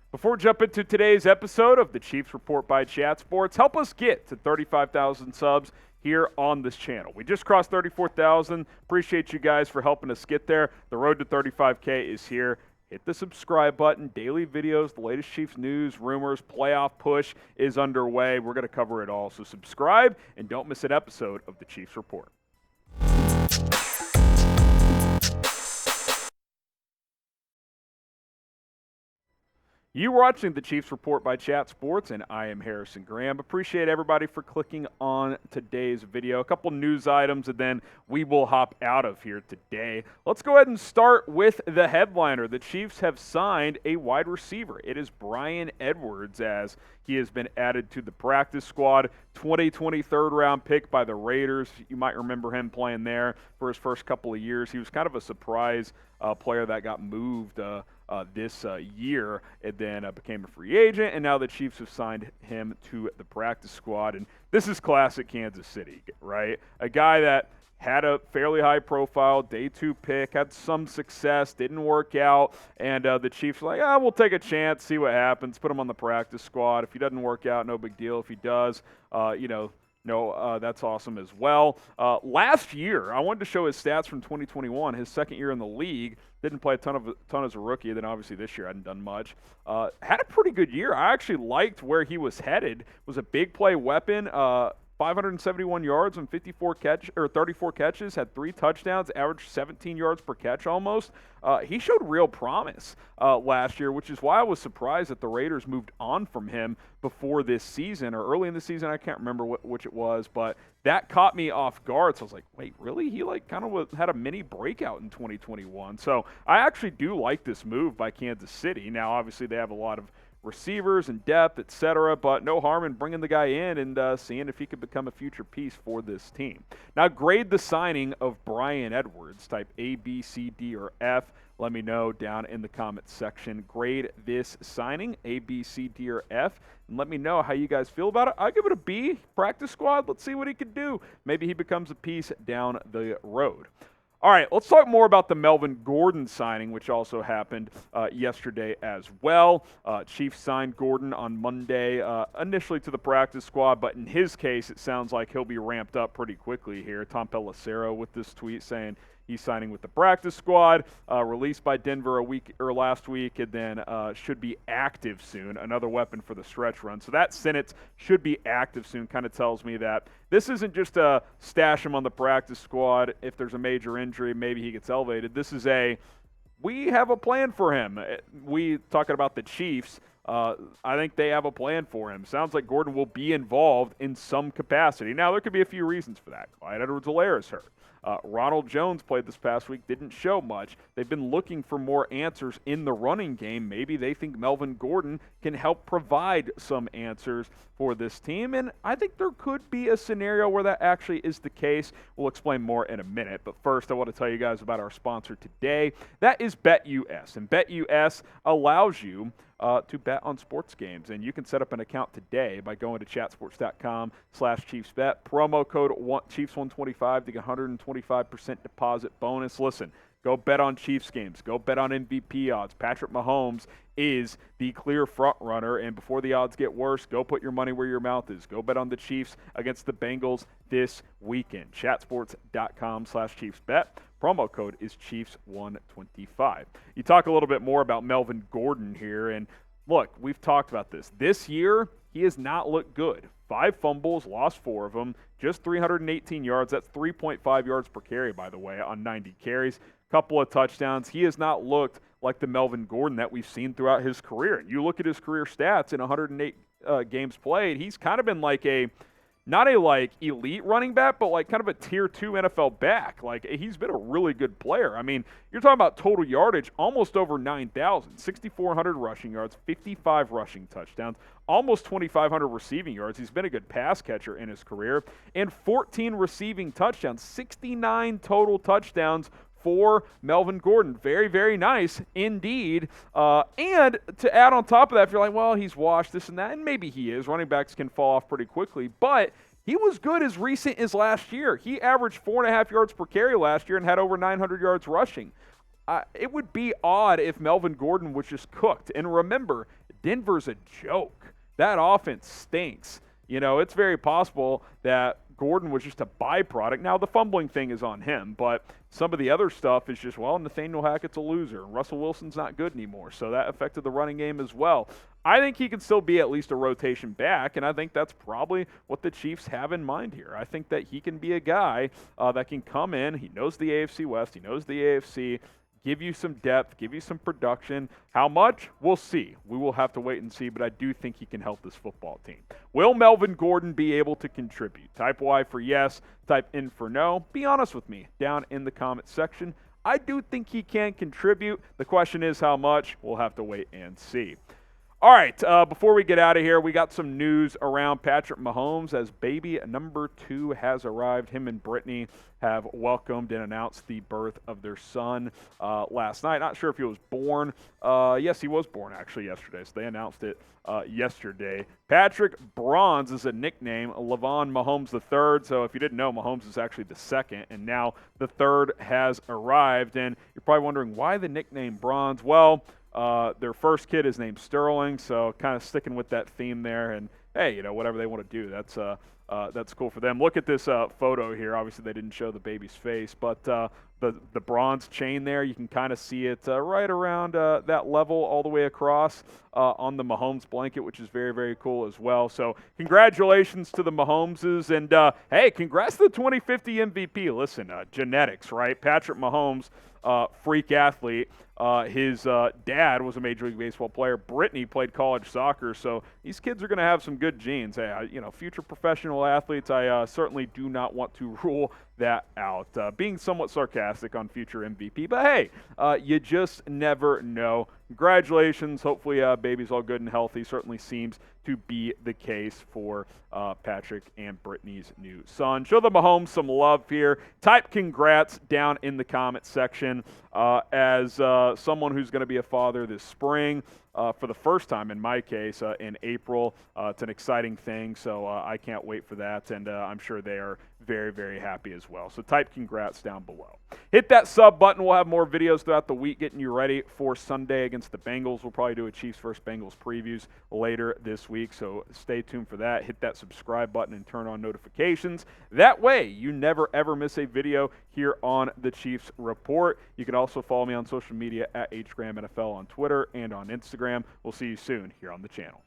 Before we jump into today's episode of the Chiefs Report by Chat Sports, help us get to 35,000 subs here on this channel. We just crossed 34,000. Appreciate you guys for helping us get there. The road to 35K is here. Hit the subscribe button. Daily videos, the latest Chiefs news, rumors, playoff push is underway. We're going to cover it all. So subscribe and don't miss an episode of the Chiefs Report. You're watching the Chiefs Report by Chat Sports, and I am Harrison Graham. Appreciate everybody for clicking on today's video. A couple news items, and then we will hop out of here today. Let's go ahead and start with the headliner. The Chiefs have signed a wide receiver. It is Bryan Edwards, as he has been added to the practice squad. 2020 third-round pick by the Raiders. You might remember him playing there for his first couple of years. He was kind of a surprise player that got moved this year and then became a free agent, and now the Chiefs have signed him to the practice squad. And this is classic Kansas City, right? A guy that had a fairly high profile, day 2 pick, had some success, didn't work out, and the Chiefs were like, we'll take a chance, see what happens, put him on the practice squad. If he doesn't work out, no big deal. If he does, that's awesome as well. Last year, I wanted to show his stats from 2021, his second year in the league. Didn't play a ton as a rookie. Then obviously this year hadn't done much. Had a pretty good year. I actually liked where he was headed. Was a big play weapon. 571 yards and 34 catches, had 3 touchdowns, averaged 17 yards per catch almost. He showed real promise last year, which is why I was surprised that the Raiders moved on from him before this season, or early in the season. I can't remember which it was, but that caught me off guard. So I was like, wait, really? He had a mini breakout in 2021. So I actually do like this move by Kansas City. Now, obviously, they have a lot of receivers and depth, etc., but no harm in bringing the guy in and seeing if he could become a future piece for this team. Now, grade the signing of Bryan Edwards. Type A, B, C, D, or F. Let me know down in the comments section. Grade this signing, A, B, C, D, or F, and let me know how you guys feel about it. I'll give it a B. Practice squad. Let's see what he could do. Maybe he becomes a piece down the road. All right, let's talk more about the Melvin Gordon signing, which also happened yesterday as well. Chiefs signed Gordon on Monday, initially to the practice squad, but in his case, it sounds like he'll be ramped up pretty quickly here. Tom Pelissero with this tweet saying he's signing with the practice squad, released by Denver last week, and then should be active soon. Another weapon for the stretch run. So that sentence, should be active soon, kind of tells me that this isn't just a stash him on the practice squad. If there's a major injury, maybe he gets elevated. This is we have a plan for him. We talking about the Chiefs. I think they have a plan for him. Sounds like Gordon will be involved in some capacity. Now, there could be a few reasons for that. Bryan Edwards-Helaire is hurt. Ronald Jones played this past week, didn't show much. They've been looking for more answers in the running game. Maybe they think Melvin Gordon can help provide some answers for this team, and I think there could be a scenario where that actually is the case. We'll explain more in a minute, but first I want to tell you guys about our sponsor today. That is BetUS, and BetUS allows you to bet on sports games, and you can set up an account today by going to chatsports.com/ChiefsBet. Promo code Chiefs125 to get 125% deposit bonus. Listen, go bet on Chiefs games. Go bet on MVP odds. Patrick Mahomes is the clear front runner, and before the odds get worse, go put your money where your mouth is. Go bet on the Chiefs against the Bengals this weekend. Chatsports.com/ChiefsBet. Promo code is Chiefs125. You talk a little bit more about Melvin Gordon here, and look, we've talked about this. This year, he has not looked good. 5 fumbles, lost 4 of them, just 318 yards. That's 3.5 yards per carry, by the way, on 90 carries. Couple of touchdowns. He has not looked like the Melvin Gordon that we've seen throughout his career. And you look at his career stats in 108 games played, he's kind of been like not a elite running back, but kind of a tier 2 NFL back. He's been a really good player. I mean, you're talking about total yardage, almost over 9,000, 6,400 rushing yards, 55 rushing touchdowns, almost 2,500 receiving yards. He's been a good pass catcher in his career, and 14 receiving touchdowns, 69 total touchdowns for Melvin Gordon. Very, very nice indeed. And to add on top of that, if you're like, well, he's washed, this and that, and maybe he is. Running backs can fall off pretty quickly, but he was good as recent as last year. He averaged 4.5 yards per carry last year and had over 900 yards rushing. It would be odd if Melvin Gordon was just cooked. And remember, Denver's a joke. That offense stinks. You know, it's very possible that Gordon was just a byproduct. Now, the fumbling thing is on him, but some of the other stuff is just, well, Nathaniel Hackett's a loser. Russell Wilson's not good anymore, so that affected the running game as well. I think he can still be at least a rotation back, and I think that's probably what the Chiefs have in mind here. I think that he can be a guy that can come in. He knows the AFC West. He knows the AFC. Give you some depth, give you some production. How much? We'll see. We will have to wait and see, but I do think he can help this football team. Will Melvin Gordon be able to contribute? Type Y for yes, type N for no. Be honest with me down in the comment section. I do think he can contribute. The question is how much? We'll have to wait and see. All right, before we get out of here, we got some news around Patrick Mahomes as baby number 2 has arrived. Him and Brittany have welcomed and announced the birth of their son last night. Not sure if he was born. Yes, he was born actually yesterday, so they announced it yesterday. Patrick Bronze is a nickname, Levon Mahomes III. So if you didn't know, Mahomes is actually the second, and now the third has arrived. And you're probably wondering, why the nickname Bronze? Well, their first kid is named Sterling, so kind of sticking with that theme there. And hey, you know, whatever they want to do, that's cool for them. Look at this photo here. Obviously, they didn't show the baby's face, but the bronze chain there, you can kind of see it right around that level all the way across on the Mahomes blanket, which is very, very cool as well. So congratulations to the Mahomeses, and hey, congrats to the 2050 MVP. Listen, genetics, right? Patrick Mahomes, freak athlete. His dad was a Major League Baseball player. Brittany played college soccer, so these kids are going to have some good genes. Hey, you know, future professional athletes, I certainly do not want to rule that out. Being somewhat sarcastic on future MVP, but hey, you just never know. Congratulations. Hopefully, baby's all good and healthy. Certainly seems to be the case for Patrick and Brittany's new son. Show the Mahomes some love here. Type congrats down in the comment section. As someone who's going to be a father this spring, for the first time in my case, in April, it's an exciting thing, so I can't wait for that, and I'm sure they are very, very happy as well. So type congrats down below. Hit that sub button. We'll have more videos throughout the week getting you ready for Sunday against the Bengals. We'll probably do a Chiefs versus Bengals previews later this week, so stay tuned for that. Hit that subscribe button and turn on notifications. That way, you never, ever miss a video here on the Chiefs Report. You can also follow me on social media at HGramNFL on Twitter and on Instagram. We'll see you soon here on the channel.